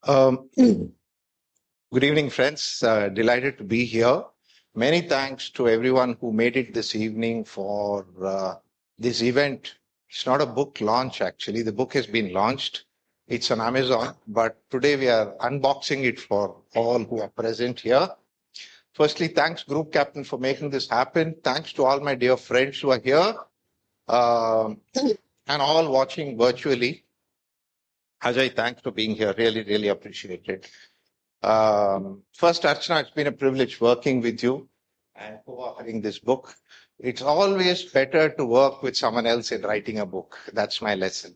Good evening, friends. Delighted to be here. Many thanks to everyone who made it this evening for this event. It's not a book launch, actually. The book has been launched. It's on Amazon, but today we are unboxing it for all who are present here. Firstly, thanks, Group Captain, for making this happen. Thanks to all my dear friends who are here and all watching virtually. Ajay, thanks for being here. Really, really appreciate it. First, Archana, it's been a privilege working with you and co-authoring this book. It's always better to work with someone else in writing a book. That's my lesson.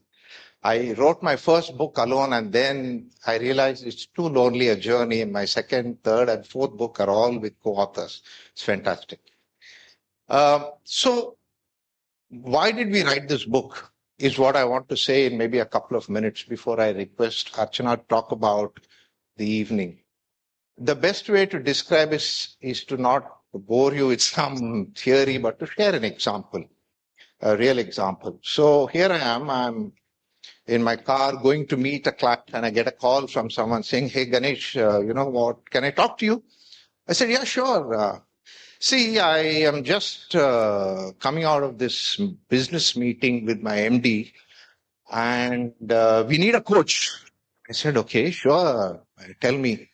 I wrote my first book alone, and then I realized it's too lonely a journey. And my second, third, and fourth book are all with co-authors. It's fantastic. So why did we write this book is what I want to say in maybe a couple of minutes before I request Archana to talk about the evening. The best way to describe is to not bore you with some theory, but to share an example, a real example. So here I am, I'm in my car going to meet a client, and I get a call from someone saying, "Hey, Ganesh, you know what, can I talk to you?" I said, "Yeah, sure. See, I am just coming out of this business meeting with my MD, and we need a coach." I said, "Okay, sure. Tell me."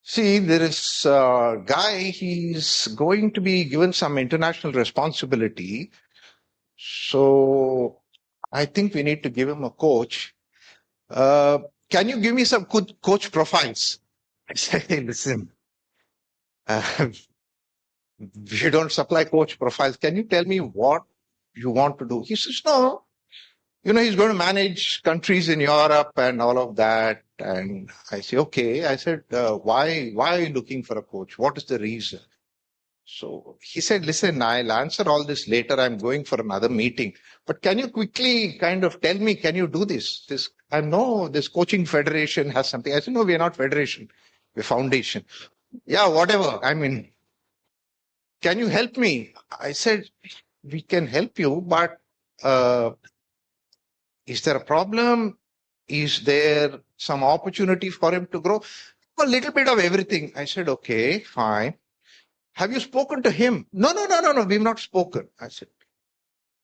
See, there is a guy, he's going to be given some international responsibility. So I think we need to give him a coach. Can you give me some good coach profiles? I said, "Hey, listen, you don't supply coach profiles. Can you tell me what you want to do?" He says, "No, you know, he's going to manage countries in Europe and all of that." And I say, "Okay." I said, why are you looking for a coach? What is the reason?" So he said, "Listen, I'll answer all this later. I'm going for another meeting. But can you quickly kind of tell me, can you do this? I know this coaching federation has something." I said, "No, we're not federation. We're foundation." "Yeah, whatever. I mean, can you help me?" I said, "We can help you, but is there a problem? Is there some opportunity for him to grow?" "A little bit of everything." I said, "Okay, fine. Have you spoken to him?" No, we've not spoken." I said,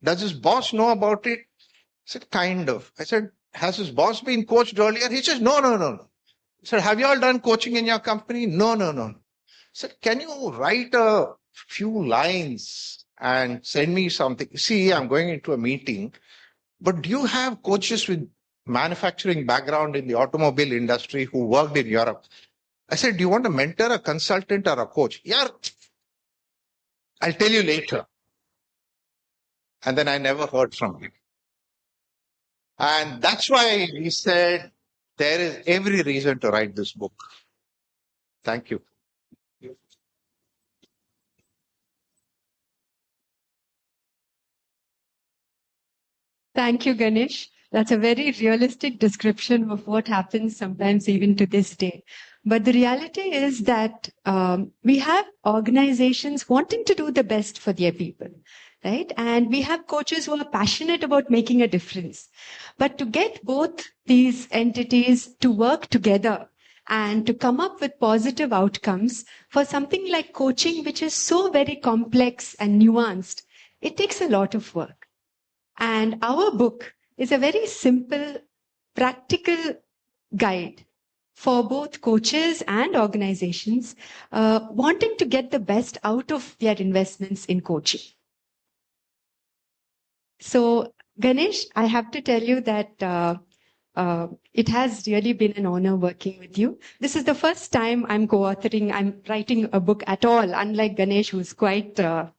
"Does his boss know about it?" I said, "Kind of." I said, "Has his boss been coached earlier?" He says, No. I said, "Have you all done coaching in your company?" No. I said, "Can you write a few lines and send me something? See, I'm going into a meeting, but do you have coaches with manufacturing background in the automobile industry who worked in Europe?" I said, "Do you want a mentor, a consultant, or a coach?" "Yeah, I'll tell you later." And then I never heard from him. And that's why he said, there is every reason to write this book. Thank you. Thank you, Ganesh. That's a very realistic description of what happens sometimes even to this day. But the reality is that we have organizations wanting to do the best for their people, right? And we have coaches who are passionate about making a difference. But to get both these entities to work together and to come up with positive outcomes for something like coaching, which is so very complex and nuanced, it takes a lot of work. And our book is a very simple, practical guide for both coaches and organizations wanting to get the best out of their investments in coaching. So, Ganesh, I have to tell you that it has really been an honor working with you. This is the first time I'm co-authoring, I'm writing a book at all, unlike Ganesh, who's quite the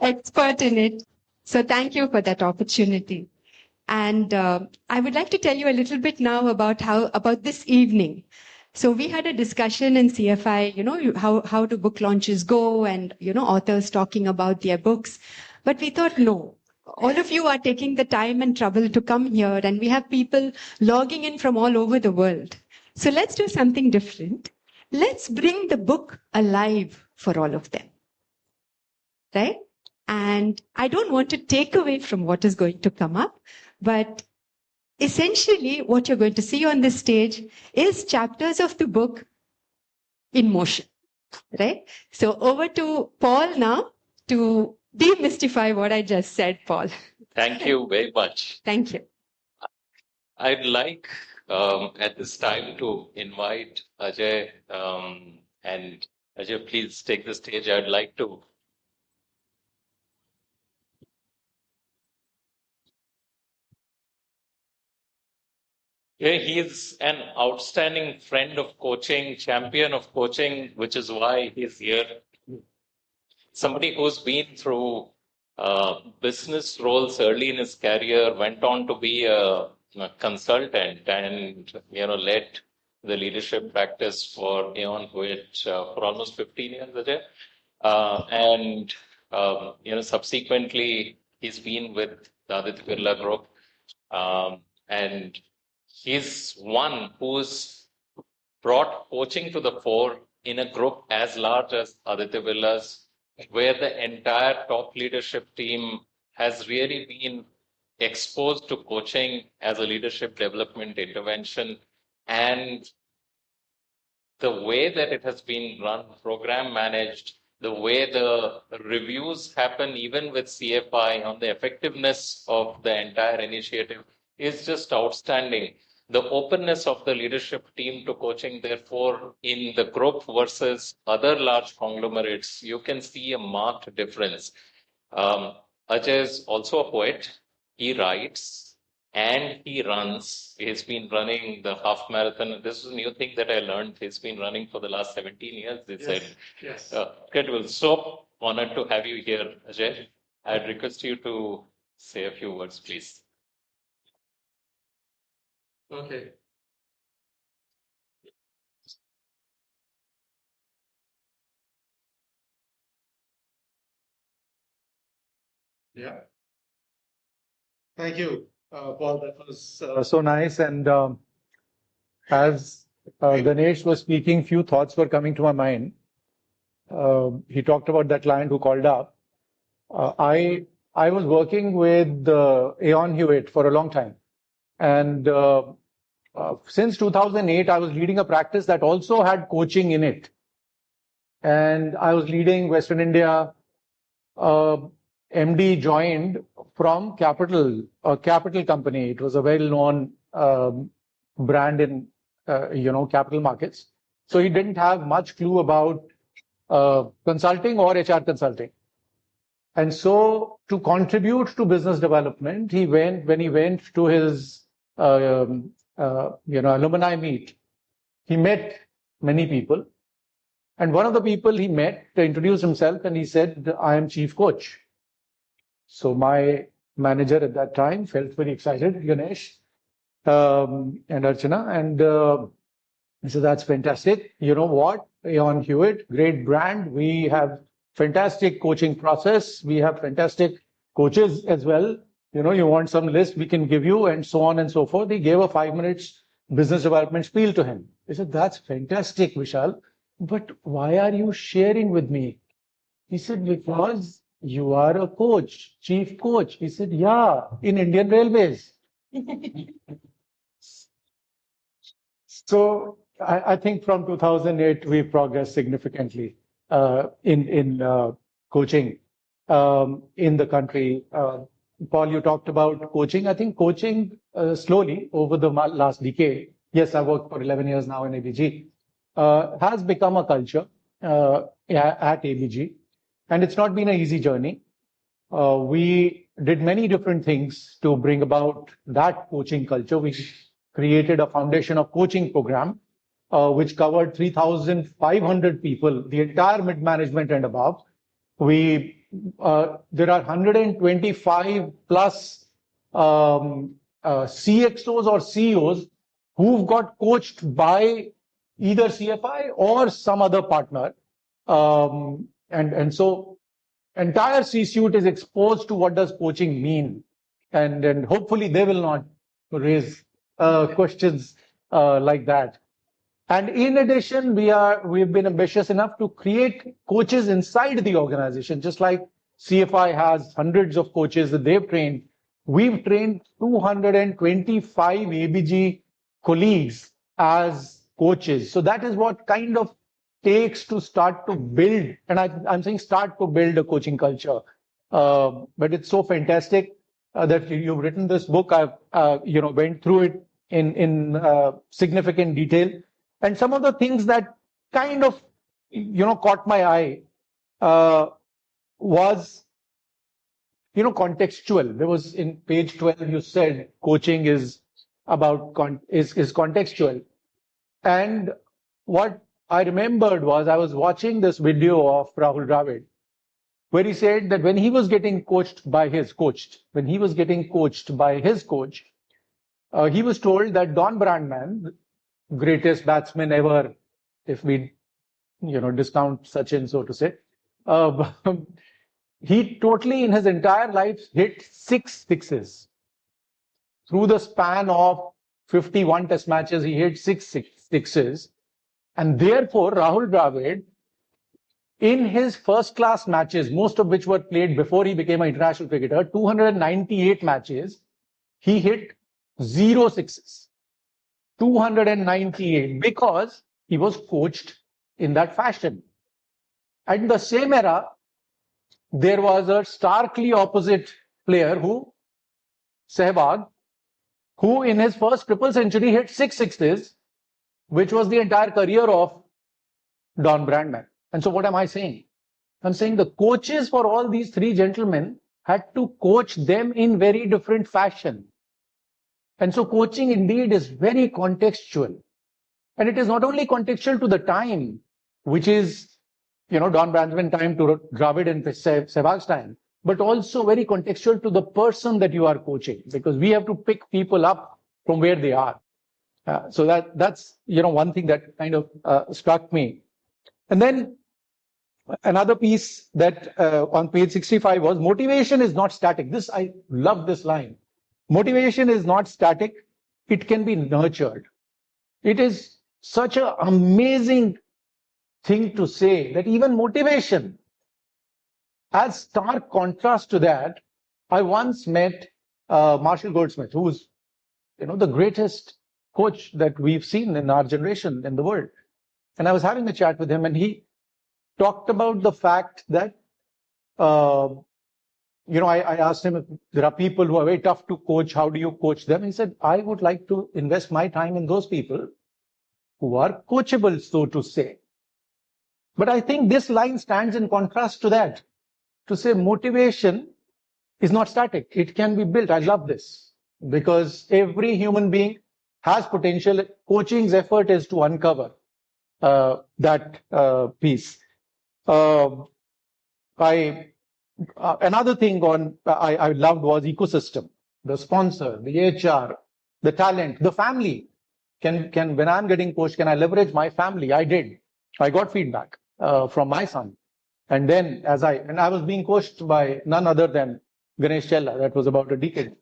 expert in it. So thank you for that opportunity. And I would like to tell you a little bit now about this evening. So we had a discussion in CFI, how do book launches go and, authors talking about their books. But we thought, no, all of you are taking the time and trouble to come here, and we have people logging in from all over the world. So let's do something different. Let's bring the book alive for all of them. Right? And I don't want to take away from what is going to come up, but essentially what you're going to see on this stage is chapters of the book in motion, right? So over to Paul now to demystify what I just said, Paul. Thank you very much. Thank you. I'd like at this time to invite Ajay, and Ajay, please take the stage. I'd like to. Yeah, he is an outstanding friend of coaching, champion of coaching, which is why he's here. Somebody who's been through business roles early in his career, went on to be a consultant, and led the leadership practice for Aon Hewitt for almost 15 years, Ajay. And subsequently he's been with the Aditya Birla Group, and he's one who's brought coaching to the fore in a group as large as Aditya Birla's, where the entire top leadership team has really been exposed to coaching as a leadership development intervention. And the way that it has been run, program managed, the way the reviews happen, even with CFI, on the effectiveness of the entire initiative is just outstanding. The openness of the leadership team to coaching, therefore, in the group versus other large conglomerates, you can see a marked difference. Ajay is also a poet. He writes and he runs. He's been running the half marathon. This is a new thing that I learned. He's been running for the last 17 years, they said. Yes. Incredible. So honored to have you here, Ajay. I'd request you to say a few words, please. Okay. Yeah. Thank you, Paul. That was so nice. And as Ganesh was speaking, few thoughts were coming to my mind. He talked about that client who called up. I was working with Aon Hewitt for a long time. And since 2008, I was leading a practice that also had coaching in it. And I was leading Western India. MD joined from a capital company. It was a well-known brand in capital markets. So he didn't have much clue about consulting or HR consulting. And so to contribute to business development, when he went to his alumni meet, he met many people. And one of the people he met introduced himself and he said, I am chief coach. So my manager at that time felt very excited, Ganesh and Archana. And he said, that's fantastic. You know what? Aon Hewitt, great brand. We have fantastic coaching process. We have fantastic coaches as well. You want some list, we can give you, and so on and so forth. He gave a 5 minutes business development spiel to him. He said, that's fantastic, Vishal. But why are you sharing with me? He said, because you are a coach, chief coach. He said, yeah, in Indian Railways. So I think from 2008, we progressed significantly in coaching in the country. Paul, you talked about coaching. I think coaching slowly over the last decade, yes, I worked for 11 years now in ABG, has become a culture at ABG. And it's not been an easy journey. We did many different things to bring about that coaching culture. We created a foundation of coaching program, which covered 3,500 people, the entire mid-management and above. There are 125 plus CXOs or CEOs who've got coached by either CFI or some other partner. And so entire C-suite is exposed to what does coaching mean. And hopefully they will not raise questions like that. And in addition, we've been ambitious enough to create coaches inside the organization, just like CFI has hundreds of coaches that they've trained. we've trained 225 ABG colleagues as coaches. So that is what kind of takes to start to build, and I'm saying start to build a coaching culture. But it's so fantastic that you've written this book. I've went through it in significant detail, and some of the things that kind of caught my eye was contextual. There was in page 12 you said coaching is about is contextual, and what I remembered was I was watching this video of Rahul Dravid where he said that when he was getting coached by his coach, he was told that Don Brandman, greatest batsman ever, if we discount Sachin, so to say, he totally in his entire life hit 6 sixes. Through the span of 51 test matches, he hit 6 sixes. And therefore, Rahul Dravid, in his first class matches, most of which were played before he became an international cricketer, 298 matches, he hit 0 sixes. 298, because he was coached in that fashion. At the same era, there was a starkly opposite player Sehwag, who in his first triple century hit 6 sixes, which was the entire career of Don Brandman. And so what am I saying? I'm saying the coaches for all these 3 gentlemen had to coach them in very different fashion. And so coaching indeed is very contextual. And it is not only contextual to the time, which is, Don Brandman time to Dravid and Sehwag's time, but also very contextual to the person that you are coaching, because we have to pick people up from where they are. So that's one thing that kind of struck me. And then another piece that on page 65 was motivation is not static. I love this line. Motivation is not static. It can be nurtured. It is such an amazing thing to say that even motivation, as stark contrast to that, I once met Marshall Goldsmith, who's the greatest coach that we've seen in our generation in the world. And I was having a chat with him, and he talked about the fact that, I asked him if there are people who are very tough to coach, how do you coach them? He said, I would like to invest my time in those people who are coachable, so to say. But I think this line stands in contrast to that, to say motivation is not static. It can be built. I love this because every human being has potential. Coaching's effort is to uncover that piece. Another thing I loved was ecosystem, the sponsor, the HR, the talent, the family. When I'm getting coached, can I leverage my family? I did. I got feedback from my son. And then I was being coached by none other than Ganesh Chella. That was about a decade.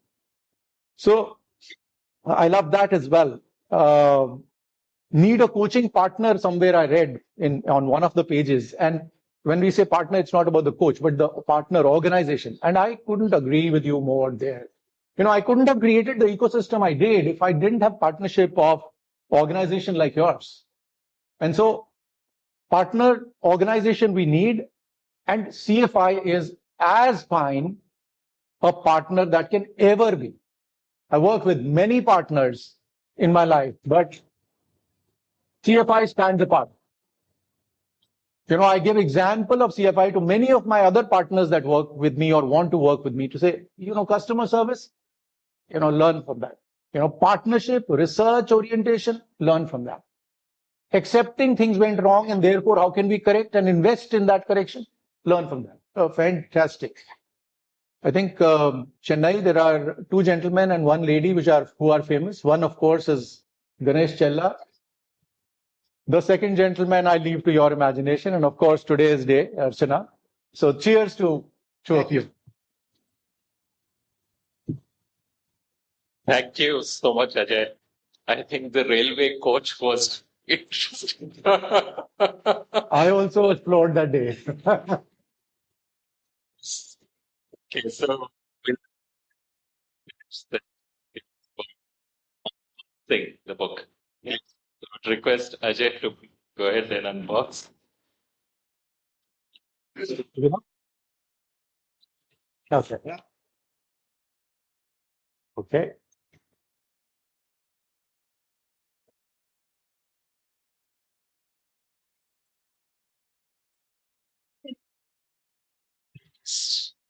So I love that as well. Need a coaching partner, somewhere I read on one of the pages. And when we say partner, it's not about the coach, but the partner organization. And I couldn't agree with you more there. I couldn't have created the ecosystem I did if I didn't have partnership of organization like yours. And so partner organization we need, and CFI is as fine a partner that can ever be. I work with many partners in my life, but CFI stands apart. I give example of CFI to many of my other partners that work with me or want to work with me to say, customer service, learn from that. Partnership, research orientation, learn from that. Accepting things went wrong and therefore how can we correct and invest in that correction? Learn from that. Fantastic. I think Chennai, there are 2 gentlemen and 1 lady who are famous. One, of course, is Ganesh Chella. The second gentleman I leave to your imagination, and of course today's day, Archana. So cheers to 2 of you. Thank you so much, Ajay. I think the railway coach was interesting. I also explored that day. Okay, so the book. I would request Ajay to go ahead and unbox. Okay. Okay.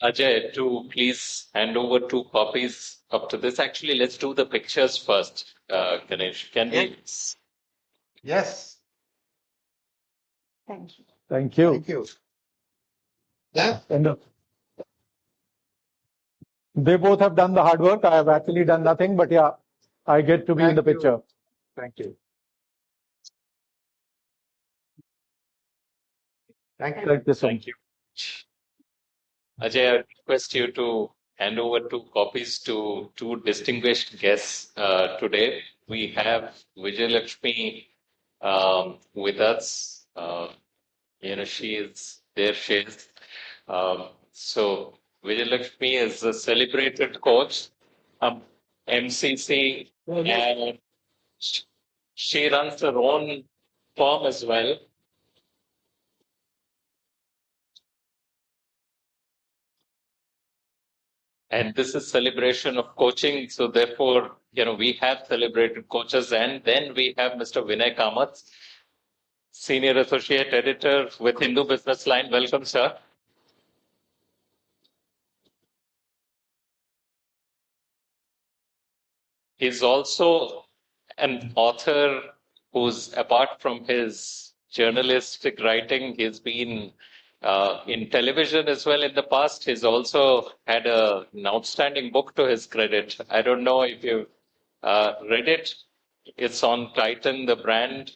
Ajay, to please hand over 2 copies up to this. Actually, let's do the pictures first, Ganesh. Can we? Yes. Thank you. Thank you. Thank you. Yeah. And they both have done the hard work. I have actually done nothing, but yeah, I get to be in the Thank you. picture. Thank you. Thank you. Thank you so much. Thank you. Ajay, I request you to hand over 2 copies to 2 distinguished guests today. We have Vijayalakshmi with us. She is there. She is. So Vijayalakshmi is a celebrated coach, MCC, and she runs her own firm as well. And this is celebration of coaching. So therefore, we have celebrated coaches. And then we have Mr. Vinay Kamath, Senior Associate Editor with Hindu Business Line. Welcome, sir. He's also an author who's, apart from his journalistic writing, he's been in television as well in the past. He's also had an outstanding book to his credit. I don't know if you've read it. It's on Titan, the brand.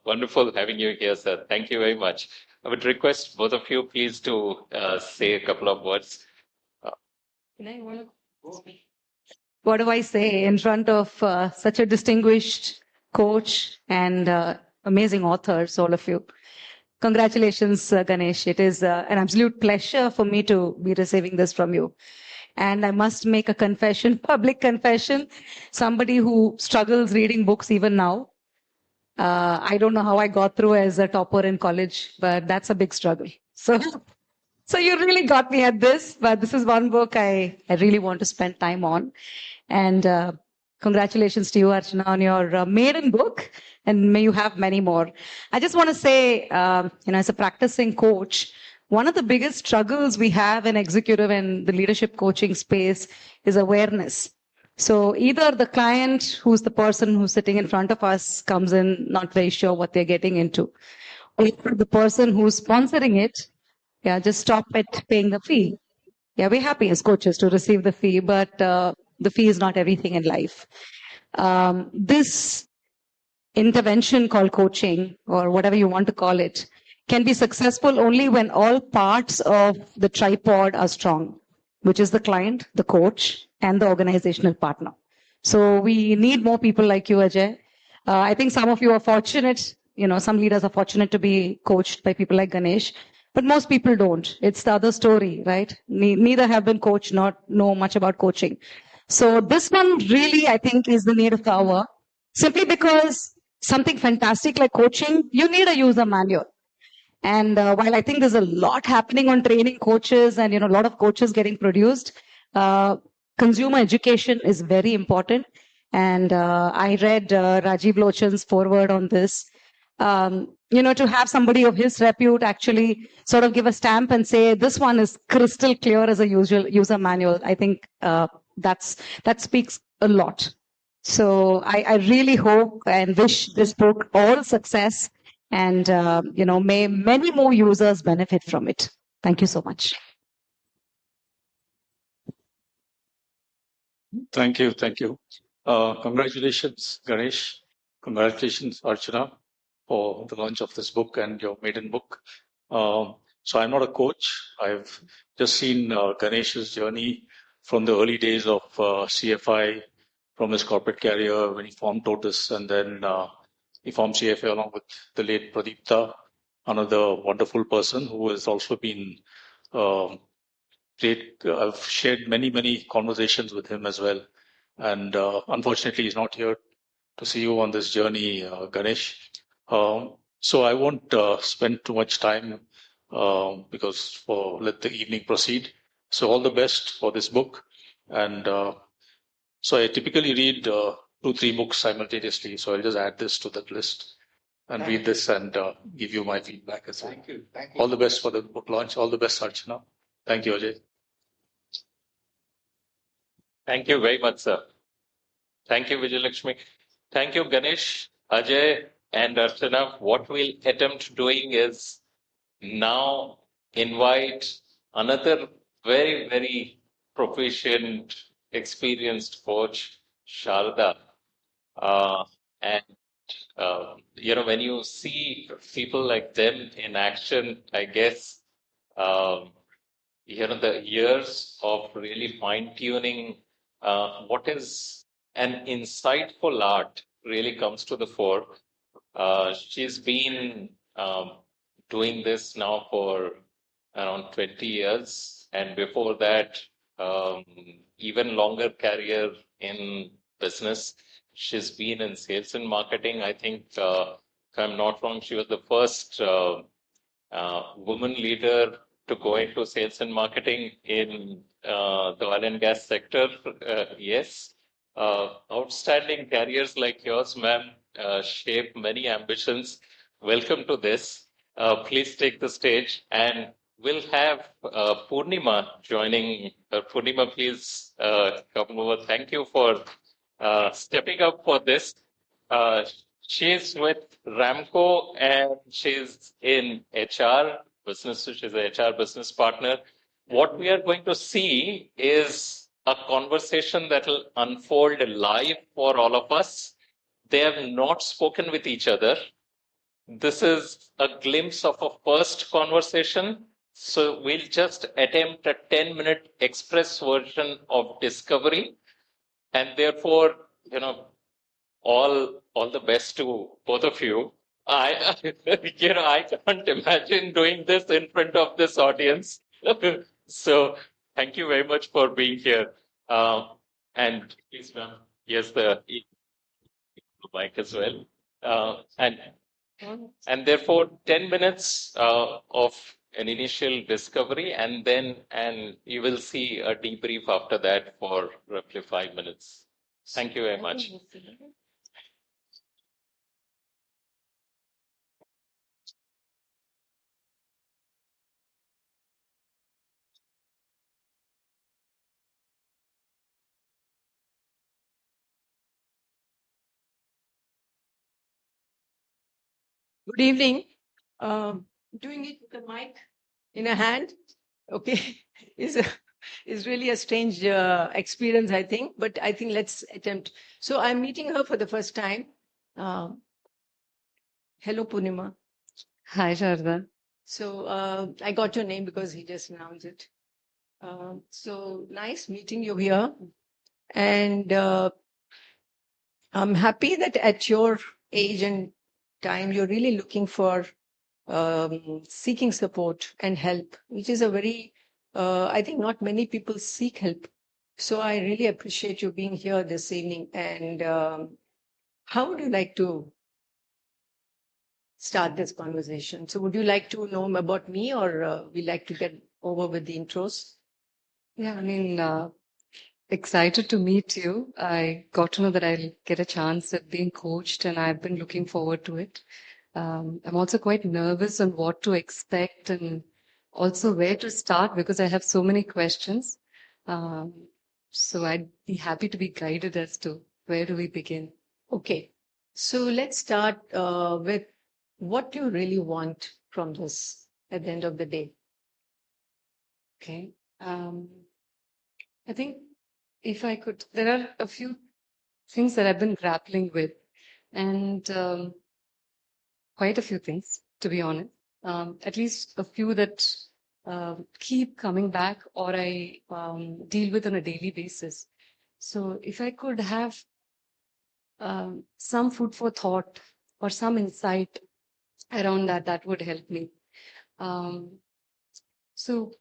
Wonderful having you here, sir. Thank you very much. I would request both of you, please, to say a couple of words. What do I say in front of such a distinguished coach and amazing authors, all of you? Congratulations, Ganesh. It is an absolute pleasure for me to be receiving this from you. And I must make a confession, public confession, somebody who struggles reading books even now. I don't know how I got through as a topper in college, but that's a big struggle. So you really got me at this, but this is one book I really want to spend time on. And congratulations to you, Archana, on your maiden book, and may you have many more. I just want to say, as a practicing coach, one of the biggest struggles we have in executive and the leadership coaching space is awareness. So either the client, who's the person who's sitting in front of us, comes in not very sure what they're getting into, or the person who's sponsoring it, just stop at paying the fee. Yeah, we're happy as coaches to receive the fee, but the fee is not everything in life. This intervention called coaching, or whatever you want to call it, can be successful only when all parts of the tripod are strong, which is the client, the coach, and the organizational partner. So we need more people like you, Ajay. I think some of you are fortunate, some leaders are fortunate to be coached by people like Ganesh. But most people don't. It's the other story, right? Neither have been coached, not know much about coaching. So this one really, I think, is the need of the hour. Simply because something fantastic like coaching, you need a user manual. And while I think there's a lot happening on training coaches and, a lot of coaches getting produced, consumer education is very important. And I read Rajiv Lochan's foreword on this. To have somebody of his repute actually sort of give a stamp and say, this one is crystal clear as a user manual. I think that speaks a lot. So I really hope and wish this book all success and, may many more users benefit from it. Thank you so much. Thank you. Congratulations, Ganesh. Congratulations, Archana, for the launch of this book and your maiden book. So I'm not a coach. I've just seen Ganesh's journey from the early days of CFI, from his corporate career when he formed Totus, and then he formed CFA along with the late Pradeepta, another wonderful person who has also been I've shared many conversations with him as well. And unfortunately, he's not here to see you on this journey, Ganesh. So I won't spend too much time because let the evening proceed. So all the best for this book. And so I typically read 2-3 books simultaneously. So I'll just add this to that list and read this and give you my feedback as well. Thank you. All the best for the book launch. All the best, Archana. Thank you, Ajay. Thank you very much, sir. Thank you, Vijayalakshmi. Thank you, Ganesh, Ajay, and Archana. What we'll attempt doing is now invite another very proficient, experienced coach, Sharda. And when you see people like them in action, I guess the years of really fine-tuning what is an insightful art really comes to the fore. She's been doing this now for around 20 years, and before that, even longer career in business. She's been in sales and marketing. I think, if I'm not wrong, she was the first woman leader to go into sales and marketing in the oil and gas sector. Yes. Outstanding careers like yours, ma'am, shape many ambitions. Welcome to this. Please take the stage, and we'll have Purnima joining. Purnima, please come over. Thank you for stepping up for this. She's with Ramco and she's in HR business. She's a HR business partner. What we are going to see is a conversation that will unfold live for all of us. They have not spoken with each other. This is a glimpse of a first conversation. So we'll just attempt a 10-minute express version of discovery. And therefore, all the best to both of you. I can't imagine doing this in front of this audience. So thank you very much for being here. And please, ma'am, yes, the mic as well. And therefore, 10 minutes of an initial discovery, and you will see a debrief after that for roughly 5 minutes. Thank you very much. Good evening. Doing it with the mic in a hand, okay, is really a strange experience, I think. But I think let's attempt. So I'm meeting her for the first time. Hello, Purnima. Hi, Sharda. So I got your name because he just announced it. So nice meeting you here. And I'm happy that at your age and time, you're really looking for seeking support and help, which is a very, I think not many people seek help. So I really appreciate you being here this evening. And how would you like to start this conversation? So would you like to know about me, or we like to get over with the intros? Yeah, I mean, excited to meet you. I got to know that I'll get a chance at being coached, and I've been looking forward to it. I'm also quite nervous on what to expect and also where to start because I have so many questions. So I'd be happy to be guided as to where do we begin. Okay. So let's start with what you really want from this at the end of the day. Okay. I think if I could, there are a few things that I've been grappling with, and quite a few things, to be honest. At least a few that keep coming back or I deal with on a daily basis. So if I could have some food for thought or some insight around that, that would help me. So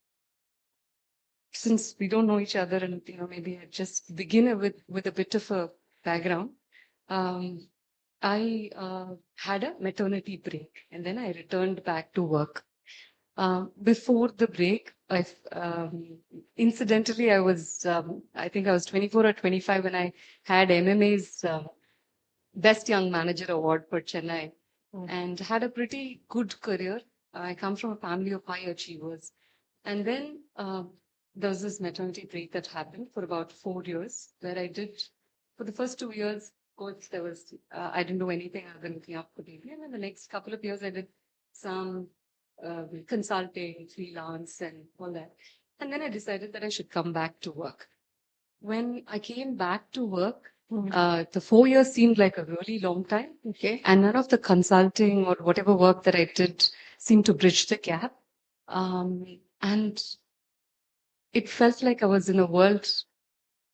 since we don't know each other, and maybe I just begin with a bit of a background. I had a maternity break, and then I returned back to work. Before the break, incidentally, I think I was 24 or 25 when I had MMA's Best Young Manager Award for Chennai, and had a pretty good career. I come from a family of high achievers. And then there was this maternity break that happened for about 4 years, where I did, for the first 2 years, of course, I didn't do anything other than looking up for baby. And then the next couple of years, I did some consulting, freelance, and all that. And then I decided that I should come back to work. When I came back to work, the 4 years seemed like a really long time. Okay. And none of the consulting or whatever work that I did seemed to bridge the gap. And it felt like I was in a world,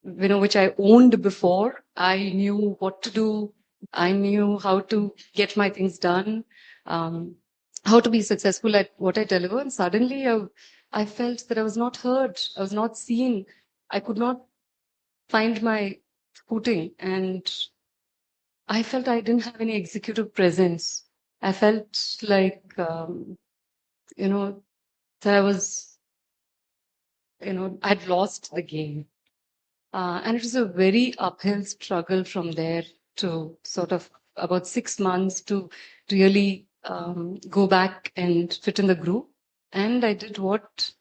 which I owned before. I knew what to do. I knew how to get my things done, how to be successful at what I deliver. And suddenly I felt that I was not heard. I was not seen. I could not find my footing. And I felt I didn't have any executive presence. I felt like, that I was, I'd lost the game. And it was a very uphill struggle from there to sort of about 6 months to really go back and fit in the group. And I did what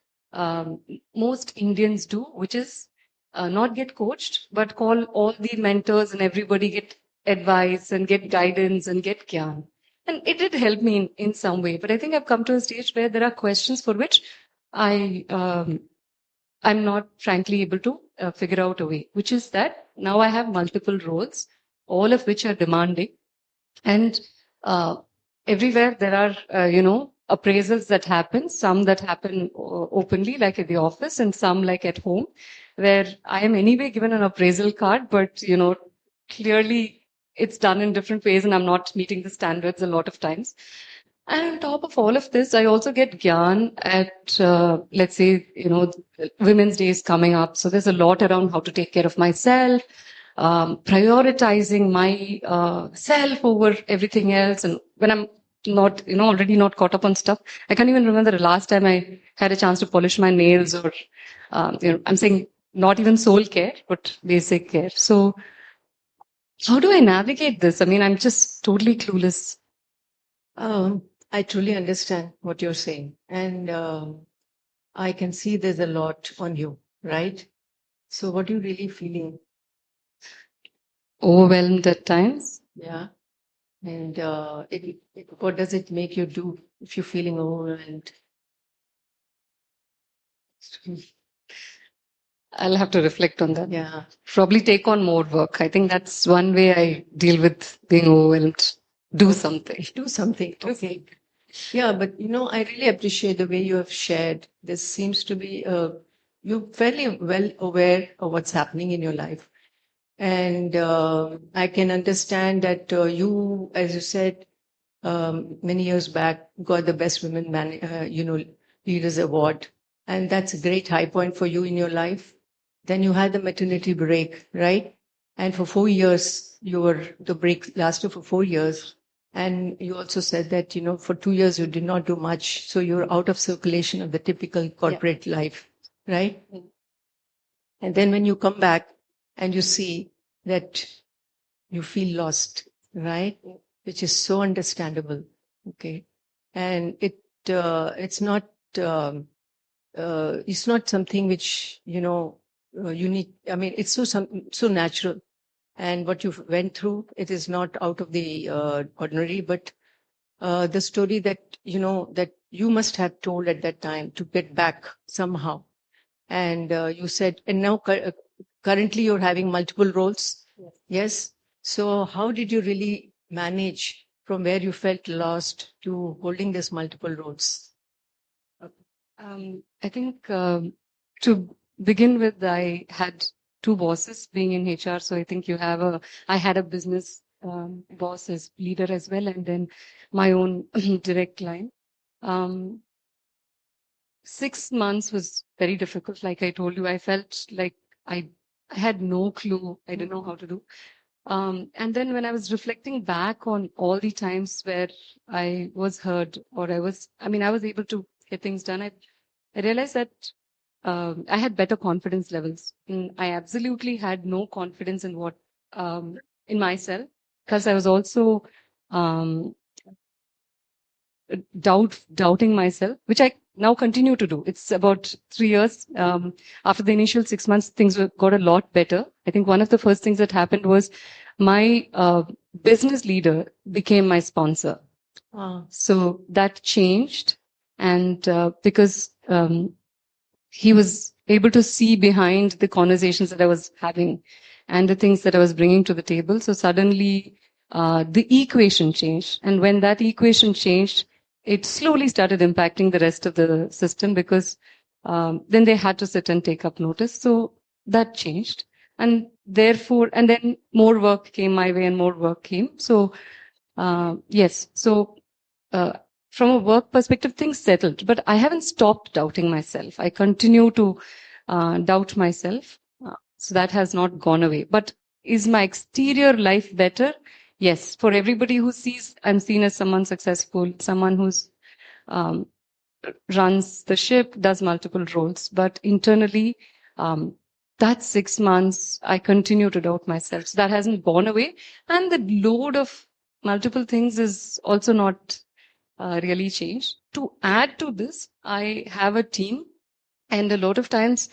most Indians do, which is not get coached, but call all the mentors and everybody, get advice and get guidance and get gyan. And it did help me in some way. But I think I've come to a stage where there are questions for which I'm not frankly able to figure out a way, which is that now I have multiple roles, all of which are demanding. And everywhere there are, appraisals that happen, some that happen openly, like at the office, and some like at home, where I am anyway given an appraisal card, but, clearly it's done in different ways and I'm not meeting the standards a lot of times. And on top of all of this, I also get gyan at, let's say, Women's Day is coming up. So there's a lot around how to take care of myself, prioritizing my self over everything else. And when I'm not, already not caught up on stuff, I can't even remember the last time I had a chance to polish my nails or, I'm saying not even soul care, but basic care. So how do I navigate this? I mean, I'm just totally clueless. I truly understand what you're saying. And I can see there's a lot on you, right? So what are you really feeling? Overwhelmed at times. Yeah. And what does it make you do if you're feeling overwhelmed? I'll have to reflect on that. Yeah. Probably take on more work. I think that's one way I deal with being overwhelmed. Do something. Do something. Okay. Yeah, but I really appreciate the way you have shared. This seems to be you're fairly well aware of what's happening in your life. And I can understand that you, as you said, many years back, got the Best Women Leaders Award. And that's a great high point for you in your life. Then you had the maternity break, right? And for 4 years, the break lasted for 4 years. And you also said that, for 2 years, you did not do much. So you're out of circulation of the typical corporate life, right? And then when you come back and you see that you feel lost, right? Which is so understandable. Okay. And it's not something which, you need, I mean, it's so natural. And what you went through, it is not out of the ordinary, but the story that, that you must have told at that time to get back somehow. And you said, and now currently you're having multiple roles. Yes. So how did you really manage from where you felt lost to holding these multiple roles? I think to begin with, I had 2 bosses being in HR. So I think I had a business boss as leader as well, and then my own direct line. 6 months was very difficult. Like I told you, I felt like I had no clue. I didn't know how to do. And then when I was reflecting back on all the times where I was heard or I was able to get things done, I realized that I had better confidence levels. I absolutely had no confidence in in myself, because I was also um, doubting myself, which I now continue to do. It's about 3 years. After the initial 6 months, things got a lot better. I think one of the first things that happened was my business leader became my sponsor. So that changed. And because he was able to see behind the conversations that I was having and the things that I was bringing to the table. So suddenly the equation changed. And when that equation changed, it slowly started impacting the rest of the system, because then they had to sit and take up notice. So that changed. And therefore, and then more work came my way and more work came. So, yes. So, from a work perspective, things settled, but I haven't stopped doubting myself. I continue to doubt myself. So that has not gone away. But is my exterior life better? Yes. For everybody who sees, I'm seen as someone successful, someone who's runs the ship, does multiple roles. But internally, that 6 months, I continue to doubt myself. So that hasn't gone away. And the load of multiple things is also not really changed. To add to this, I have a team, and a lot of times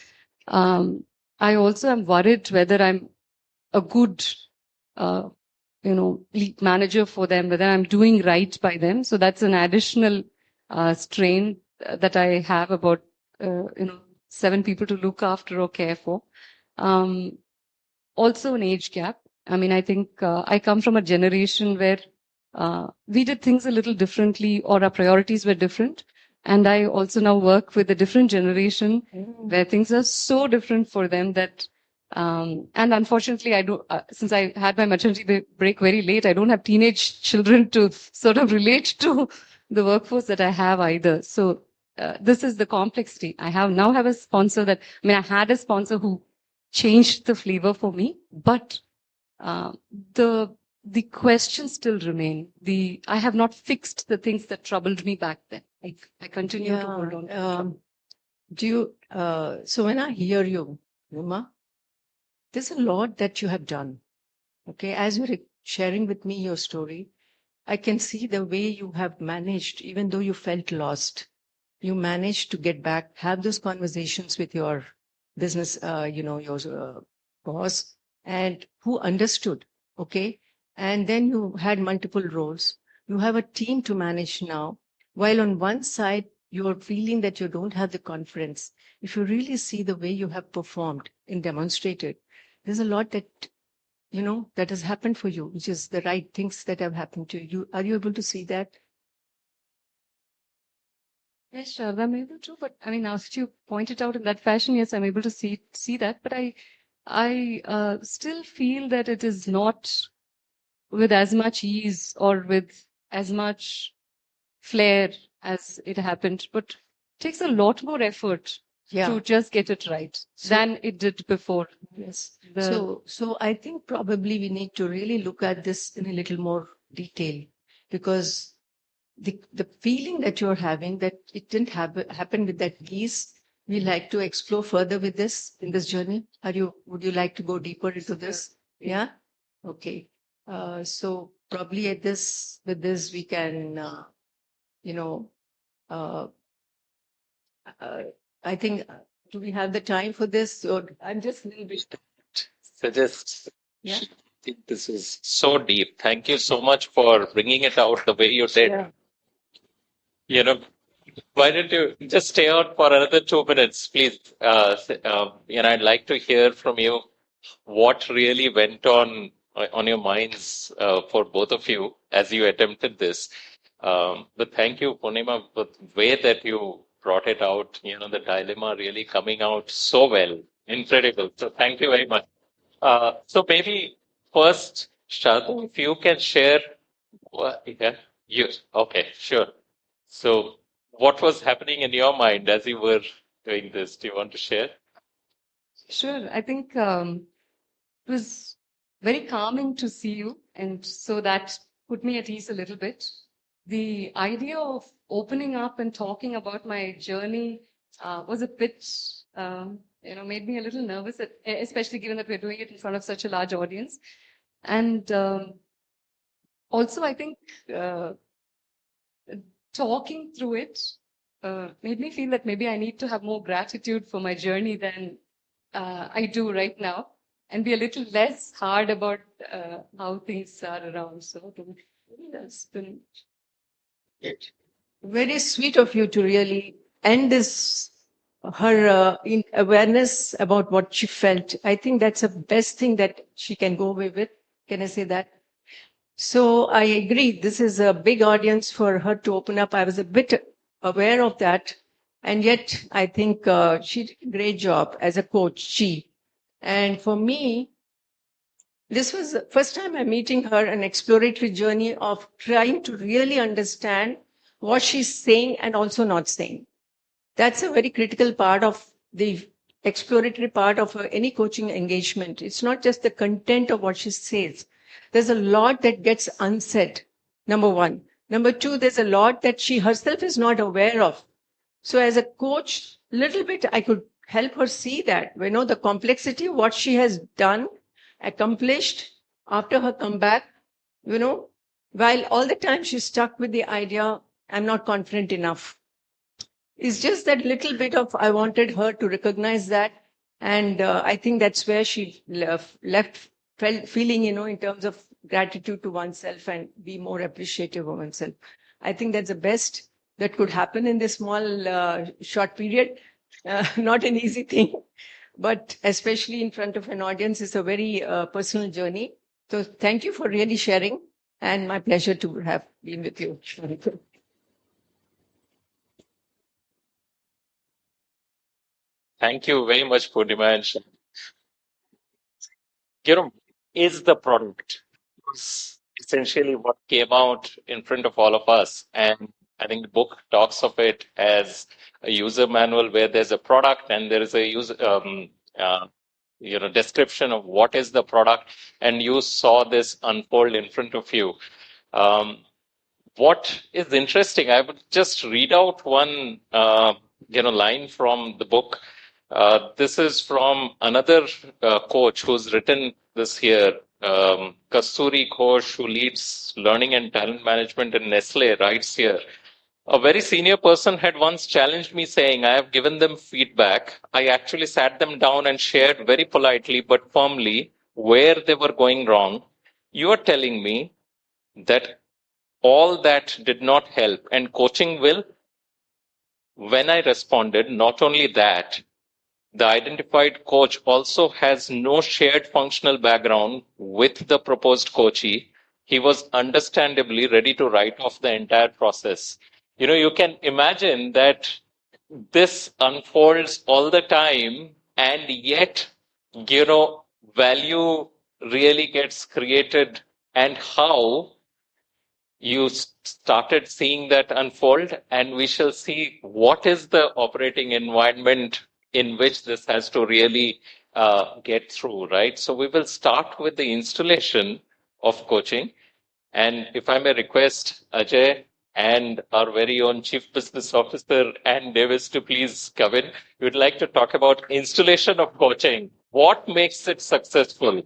I also am worried whether I'm a good, lead manager for them, whether I'm doing right by them. So that's an additional strain that I have about, 7 people to look after or care for. Also an age gap. I think I come from a generation where we did things a little differently, or our priorities were different. And I also now work with a different generation where things are so different for them that, and unfortunately, I do, since I had my maternity break very late, I don't have teenage children to sort of relate to the workforce that I have either. So this is the complexity. I now have a sponsor I had a sponsor who changed the flavor for me, but the questions still remain. I have not fixed the things that troubled me back then. I continue to hold on. So when I hear you, Uma, there's a lot that you have done. Okay, as you're sharing with me your story, I can see the way you have managed, even though you felt lost, you managed to get back, have those conversations with your business, your boss, and who understood. Okay, and then you had multiple roles. You have a team to manage now. While on one side, you're feeling that you don't have the confidence. If you really see the way you have performed and demonstrated, there's a lot that that has happened for you, which is the right things that have happened to you. Are you able to see that? Yes, sure, I'm able to. But now that you point it out in that fashion, yes, I'm able to see that. But I still feel that it is not with as much ease or with as much flair as it happened, but it takes a lot more effort to just get it right than it did before. Yes. So I think probably we need to really look at this in a little more detail, because the feeling that you're having that it didn't happen with that geese, we like to explore further with this in this journey. Would you like to go deeper into this? Yeah. Okay. So probably with this we can, I think, do we have the time for this? Or I'm just a little bit. I think this is so deep. Thank you so much for bringing it out the way you did. Yeah. Why don't you just stay on for another 2 minutes, please? I'd like to hear from you what really went on your minds for both of you as you attempted this. But thank you, Purnima, for the way that you brought it out. The dilemma really coming out so well, incredible. So thank you very much. So maybe first, Shadu, if you can share. Okay, sure. So what was happening in your mind as you were doing this? Do you want to share? Sure. I think it was very calming to see you, and so that put me at ease a little bit. The idea of opening up and talking about my journey was a bit, made me a little nervous, especially given that we're doing it in front of such a large audience. And also, I think talking through it made me feel that maybe I need to have more gratitude for my journey than I do right now, and be a little less hard about how things are around. So that's been it. Very sweet of you to really end this, her in awareness about what she felt. I think that's the best thing that she can go away with. Can I say that? So I agree. This is a big audience for her to open up. I was a bit aware of that. And yet I think she did a great job as a coach, she. And for me, this was the first time I'm meeting her, an exploratory journey of trying to really understand what she's saying and also not saying. That's a very critical part of the exploratory part of any coaching engagement. It's not just the content of what she says. There's a lot that gets unsaid, number one. Number two, there's a lot that she herself is not aware of. So as a coach, little bit, I could help her see that, the complexity of what she has done, accomplished after her comeback, while all the time she's stuck with the idea, I'm not confident enough. It's just that little bit of, I wanted her to recognize that. And I think that's where she left feeling, in terms of gratitude to oneself and be more appreciative of oneself. I think that's the best that could happen in this small, short period. Not an easy thing, but especially in front of an audience, it's a very personal journey. So thank you for really sharing, and my pleasure to have been with you. Thank you very much, Purnima. Is the product was essentially what came out in front of all of us. And I think the book talks of it as a user manual where there's a product and there is a user, description of what is the product, and you saw this unfold in front of you. What is interesting, I would just read out one, line from the book. This is from another coach who's written this here, Kasturi Ghosh, who leads learning and talent management in Nestle, writes here. A very senior person had once challenged me, saying, I have given them feedback. I actually sat them down and shared very politely but firmly where they were going wrong. You are telling me that all that did not help, and coaching will? When I responded, not only that, the identified coach also has no shared functional background with the proposed coachee. He was understandably ready to write off the entire process. You can imagine that this unfolds all the time, and yet, value really gets created, and how you started seeing that unfold, and we shall see what is the operating environment in which this has to really get through, right? So we will start with the installation of coaching. And if I may request Ajay and our very own Chief Business Officer Ann Davis to please come in. We would like to talk about installation of coaching. What makes it successful?